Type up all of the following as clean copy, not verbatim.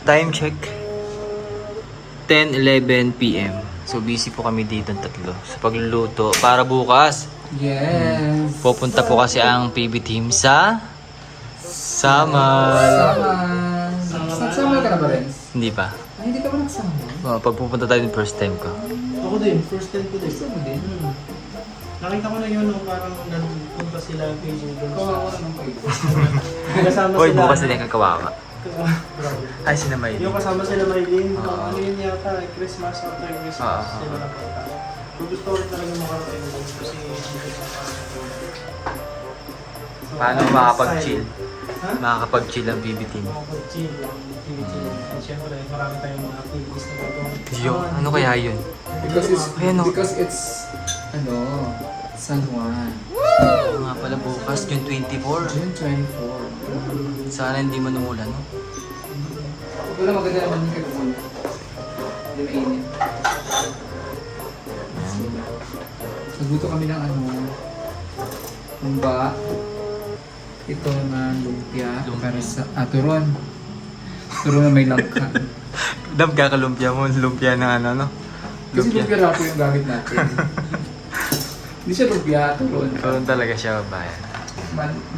Time check. 10:11 PM. So busy po kami dito ng tatlo sa pagluluto para bukas. Yes. Pupunta po kasi ang PB team sa Samal. Nagsama ka na ba, Renz? Hindi pa. Ay, hindi ka ba nagsama? Pag pupunta tayo din first time ko. Ako din, first time ko din. Gusto mo din? Nakita ko na yun, no, parang nagpunta sila kay doon Kawawa naman kayo. kasama Hoy, sila. bukas nila yung kakawawa. Ay, sinamay. Yung kasama sila Maylin, Oo. ano yun yata, Christmas after Christmas, Oo. sila napunta. So, gusto ko rin talaga makarating doon kasi Paano makakapag-chill? Ha? Makakapag-chill ang PB team. Makakapag-chill lang, chill. At syempre, marami tayong mga activities na gagawin. Yo, ano kaya yun? Ayan, no. Because it's, San Juan. Oo nga pala bukas, June 24. June 24. Sana hindi manumulan, no? Wala maganda naman yung kagumon. Hindi mainit. Nagluto kami ng humba. Ito na lumpia. Para sa turon. Turon na may langka. Dam kakalumpia mo, lumpia ng ano, no? Kasi lumpia rapo yung gamit natin. Hindi siya lumpia, turon. Karoon talaga siya, bayan.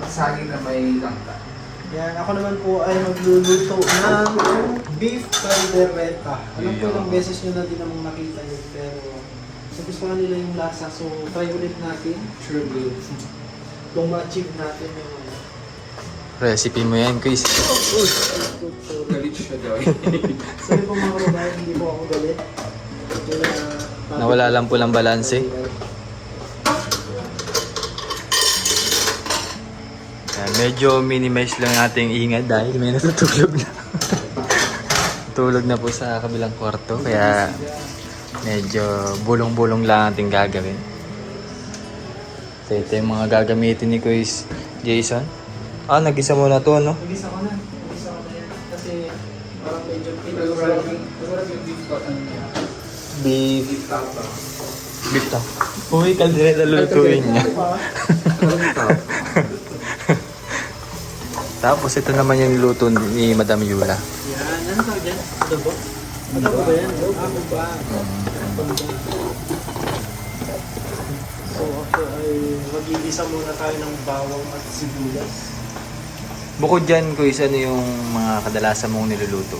Saging na may langka. Yan, ako naman po ay magluluto ng beef caldereta. Alam ko ilang beses nyo na din namang nakita yun, pero gusto nila yung lasa. So, try ulit natin. Sure will. Kung ma-achieve natin yung Recipe mo yan, Chris. Galit siya daw. Sabi po mga kababayan, hindi po ako galit. Nawala lang po ng balanse. Yan, medyo minimize lang ating ingay dahil may natutulog na. Tulog na po sa kabilang kwarto, kaya medyo bulong-bulong lang ating gagawin. So ito yung mga gagamitin ni Kuis Jason. Nag-isa muna to, no? Nagisa ko na. Nagisa ko na yan. Kasi parang medyo Masarap yung beef pa. Beef. Beef tapa. Beef to. Uy, kaldereta lulutuin niya. Tapos ito naman yung luto ni Madam Yula. Yan. Ano tawag dyan? Adobo? Adobo ba yan? Adobo ba? So ako ay mag-iisa muna tayo ng bawang at sibuyas. Bukod dyan, Kuis, ano yung mga kadalasan mong niluluto?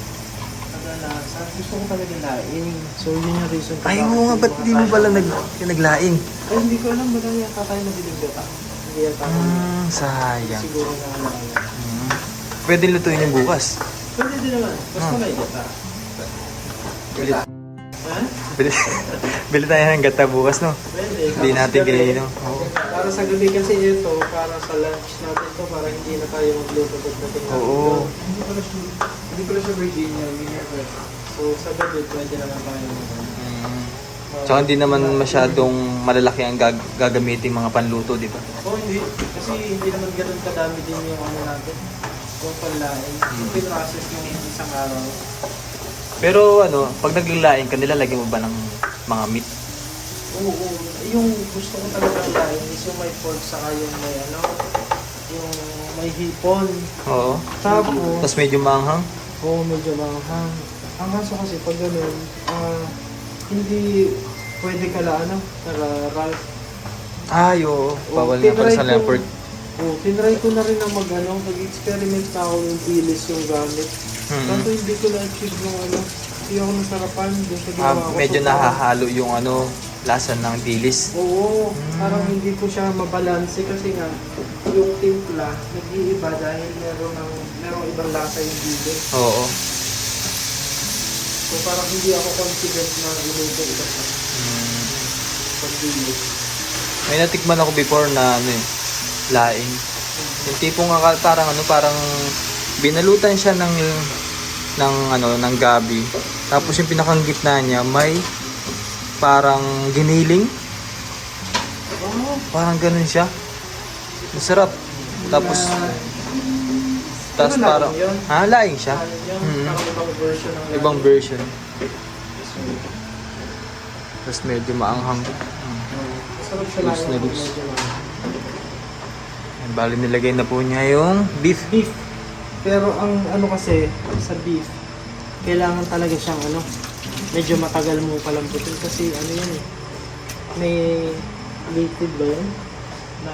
Kadalasan, gusto ko talaga laing. So yun yung reason. kung Ay, bakit oo nga, ba't di mo pala naglaing? Ay, hindi ko alam. Madami yata tayo nabiligata. Hindi yata ako. Sayang. Siguro na alam. Pwede lutuin yung bukas. Pwede din naman. Basta may gata. Bili, Ha? bili, bili tayo ng gata bukas, no? Pwede. Hindi natin Tapos gabi, kainin, no? Oo. Para sa gabi kasi ito, para sa lunch natin to, para hindi na tayo magluto pagdating natin. Oo. Hindi pala siya Virginia. Minerva. So sa gabi, pwede naman tayo Tsaka hindi naman masyadong malalaki ang gagamitin mga panluto, di ba? Oh, hindi. Kasi hindi naman ganun kadami din yung ano natin. Yung panlain. Yung pinrocess yung isang araw. Pero ano, pag naglaing ka, nilalagyan mo ba ng mga meat? Oo. Yung gusto ko talaga lain is yung may pork saka yung may ano, yung may hipon. Oo. Tapos, Tapos medyo maanghang? medyo manghang. Ang kaso kasi pag ganun, hindi pwede kala ano, nara-ripe. Ay, oo. Bawal na pala sa leopard. Tinry ko na rin na nag-experiment na ako yung pilis yung gamit. Kaso hindi ko na-achieve yung ano, hindi ako nasarapan doon sa ginawa ko. Medyo So, nahahalo yung ano, lasa ng dilis. Oo, parang hindi ko siya mabalanse kasi nga yung timpla nag-iiba dahil merong ibang lasa yung dilis. Oo. So parang hindi ako confident na iluto ito sa pag-dilis. May natikman ako before na ano eh, laing. Yung tipong parang binalutan siya ng gabi. Tapos yung pinakang gitna niya may parang giniling. Oh, Parang ganun siya. Masarap. Tapos Ano parang laing yun? laing siya. ano yun? Parang ibang version ng Ibang version. Tapos medyo maanghang. Masarap siya Loose na lang. loose. Bali nilagay na po niya yung beef. Beef. Pero ang ano kasi, sa beef, kailangan talaga siyang medyo matagal mo palambutin kasi yan eh. May liquid ba yun? Na,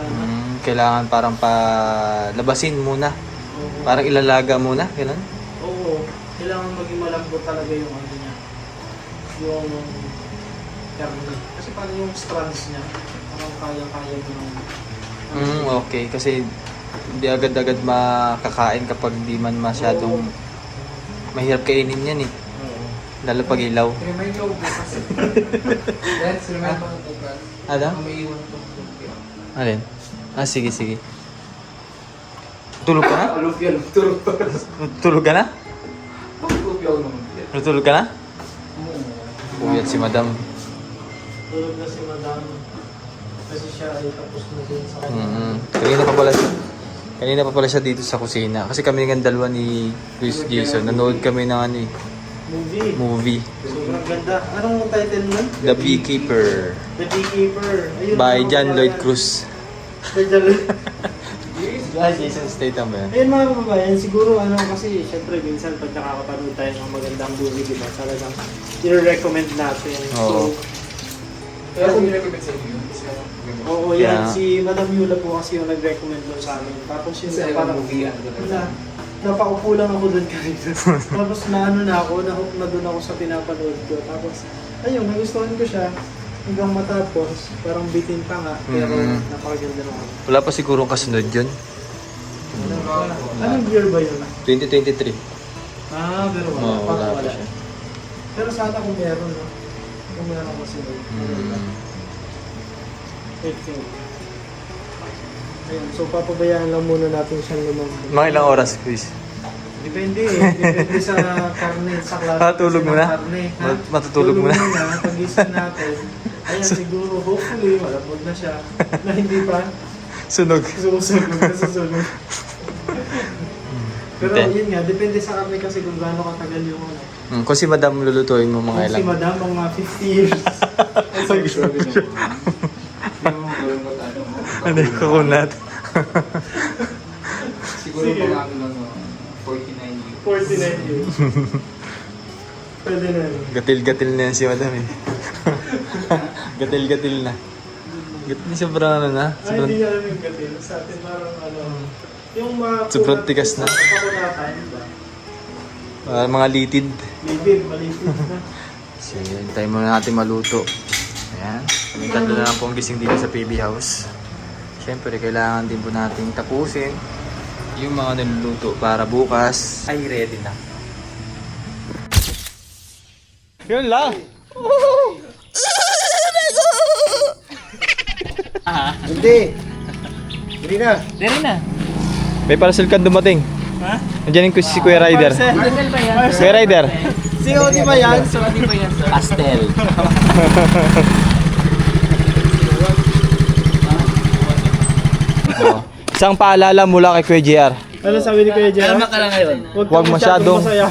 Kailangan parang labasin muna. oo. Parang ilalaga muna, gano'n? Oo, kailangan maging malambot talaga yung niya. Yung karne. Kasi parang yung strands niya, parang kaya-kaya mo ng... Okay. Kasi hindi agad-agad makakain kapag di man masyadong mahirap kainin yan eh. Oo. Lalo pag ilaw. Remind mo bukas. Yes, remind mo bukas. Ano? May iwan itong lumpia. Alin? Sige. Tulog ka na? Lumpia, tulog pa. Tulog ka na? Lumpia ako lumpia. Natulog ka na? Puyat si madam. Tulog na si Madam. Kasi siya ay tapos na din sa kanya. Kanina pa pala siya dito sa kusina. Kasi kami ng dalawa ni Chris Jason. Nanood kami ng movie. Sobrang ganda. Anong title nun? The Beekeeper. The Beekeeper. Ayun, By mga John Lloyd kababayan. Cruz. By John Lloyd. Jason Statham ba yan? Ayun mga kababayan, siguro kasi syempre minsan pag nakakapanood tayo ng magandang movie, diba? Talagang i-recommend natin. Oo. Kaya kung nirecommend sa inyo, Oo, yan. Kaya- Si Madam Yula po kasi yung nag-recommend doon sa amin. Tapos yun Sa parang movie yan. napaupo lang ako doon kanina. Tapos nahook na doon ako sa pinapanood ko. Tapos, ayun, nagustuhan ko siya. Hanggang matapos, parang bitin pa nga. Pero napakaganda naman. Wala pa siguro kasunod yun. Anong year ba yun? 2023. Pero wala. Oo, Parang wala pa wala. siya. Pero sana kung meron, no? Kung meron kasi doon. Ayun, so papabayaan lang muna natin siyang lumambot. Mga ilang oras, Chris? Depende eh. Depende sa karne, sa klase. Tulog kasi mo ng na? Karne, ha? Matutulog mo na? Tulog muna, pag-gising natin. Ayan, siguro, hopefully, malapod na siya. Na hindi pa Sunog. susunod. Pero Then, yun nga, depende sa karne kasi kung gaano katagal yung kung si madam lulutuin mo mga Kung si ilang. Madam, mga 50 years. Ano yung kukunat? Siguro Sige. mga 49 years. 49 years. Pwede na yun. Gatil-gatil na yan si madam eh. Gatil-gatil na. Gatil sobrang ano na. Ay, Sobrang, hindi niya alam yung gatil. Sa atin parang yung mga Sobrang tigas na. Pakunatan, ba? mga litid. Malitid na. So yun, tayo muna natin maluto. Ayan. Kami tatlo na lang po ang gising dito sa PB House. Siyempre, kailangan din po nating tapusin yung mga niluluto para bukas ay ready na. Yun lang! Hindi. Hindi na. Dere na. May parcel ka dumating. Ha? Nandiyan yung si Kuya Rider. Parcel ba yan? Kuya Rider. COD ba yan? Di ba yan, sir? Pastel. Isang paalala mula kay Kuya JR. Ano sabi ni Kuya Jera? Kalma ka lang ngayon. Huwag masyadong- masaya.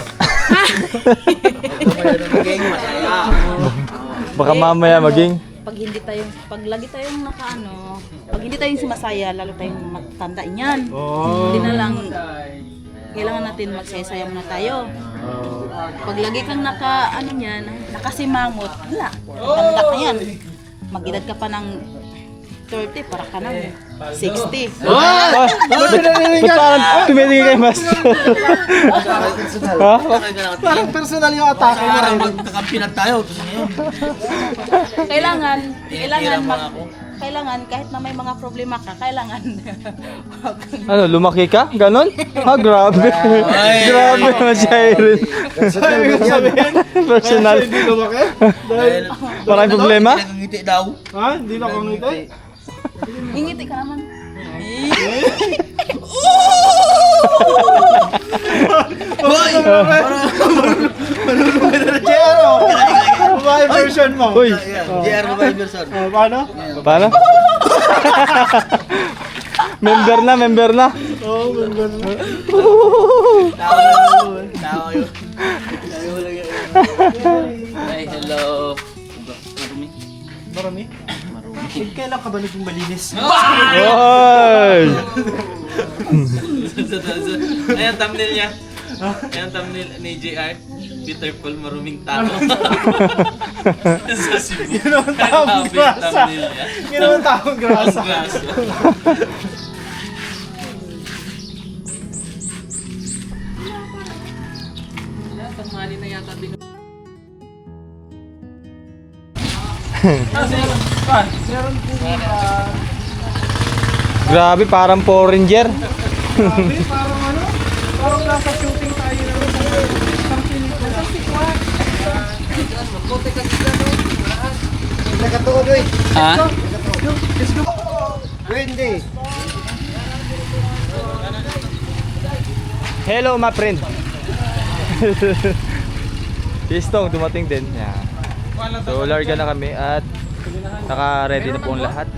Baka mamaya maging pag lagi tayong pag hindi tayong sumasaya, lalo tayong matanda niyan. Oh. Hindi na lang, kailangan natin magsaya-saya muna tayo. Pag lagi kang nakasimangot, wala, tanda ka yan. Mag-edad ka pa ng 30, para ka ng 60. ba't parang tumitingin kay Master? Ha? Parang personal yung atake mo. Magkakampi na tayo. Kailangan kahit na may mga problema ka, kailangan Ano, lumaki ka? Ganon? Ha, grabe. Grabe naman si Irene. Personal. Hindi lumaki? Dahil, Maraming problema? Ngiti daw. ha? Hindi na kang ngiti? ingiti ka naman. Jero! Babae version mo. Uy, JR ba yung person? Paano? paano? member na. Oo, member na. Tawa yun. Ay, hello. Marami? Kailan ka ba naging malinis? Oy! Ayan thumbnail niya. Ayan thumbnail ni JR. Peter Paul maruming tao. Sa Cebu. Ginawa taong grasa. Thumbnail niya. Ginawa taong grasa. Graso. Tanghali na yata din. Grabe, parang Power Ranger. Grabe, parang ano? Parang nasa shooting tayo na isang pelikula. Nagkatuod eh. Ha? Let's go. Wendy. Hello, my friend. Pistong, dumating din. Yeah. So, larga na kami at naka-ready na po ang lahat.